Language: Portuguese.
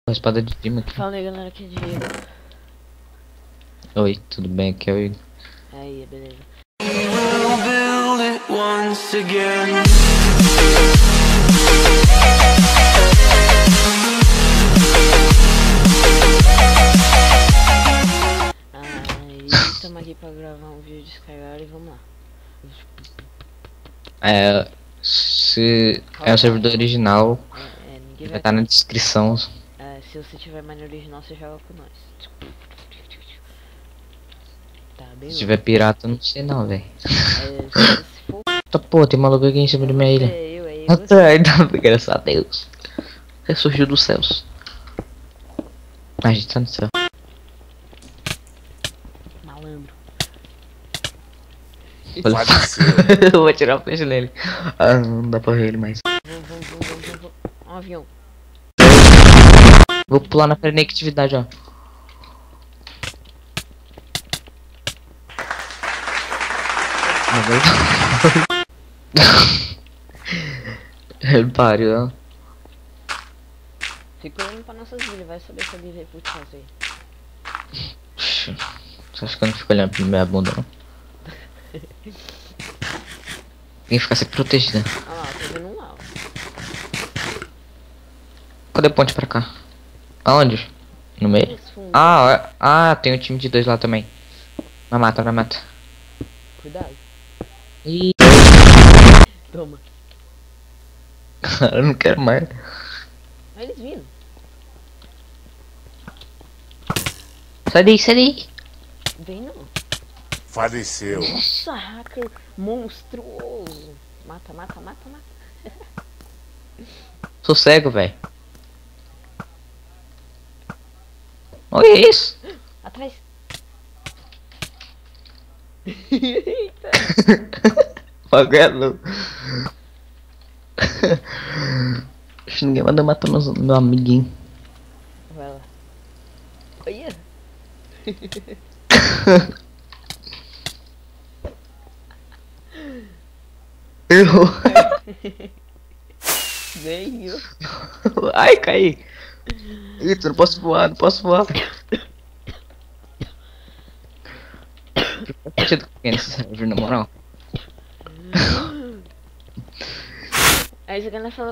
A espada de cima aqui. Fala aí, galera, aqui é Diego. Oi, tudo bem? Aqui é o Igor. Aí, beleza. Build it once again. Aí, estamos aqui pra gravar um vídeo de Skyrim e vamos lá. Se é o servidor original, Ninguém vai estar na descrição. se você tiver mana original, você joga com nós. Tá bem? Se tiver pirata, eu não sei não, velho. Se for Tá, pô, tem maluco aqui em cima de minha ilha. eu, Ai, não, graças a Deus. Você surgiu dos céus. A gente tá no céu. malandro. Eu vou tirar a flecha nele. Ah, não dá pra ver ele mais. Vamos. Um avião. Vou pular na conectividade, ó. Ele pariu, ó. Fica olhando pra nossas vidas, vai saber se a vida é por trás aí. Você acha que eu não fico olhando pra minha bunda, não? Tem que ficar sempre protegido, né? Ah lá, tô vendo um lá, ó. Cadê o ponte pra cá? Aonde? No meio? Esse fundo. Ah, tem um time de dois lá também. Na mata. Cuidado. Ih, Toma. cara, eu não quero mais. Olha eles vindo. Sai daí. Vem não. Faleceu. Nossa, hacker monstruoso. Mata. Sou cego, velho. Olha isso. Atrás. Eita. Pagando. Acho que ninguém manda matar meu amiguinho. Vai lá. Olha. Errou. Veio. Ai, caí. Eita, não posso voar. Deixa eu nesse server, na moral. Aí você quer falar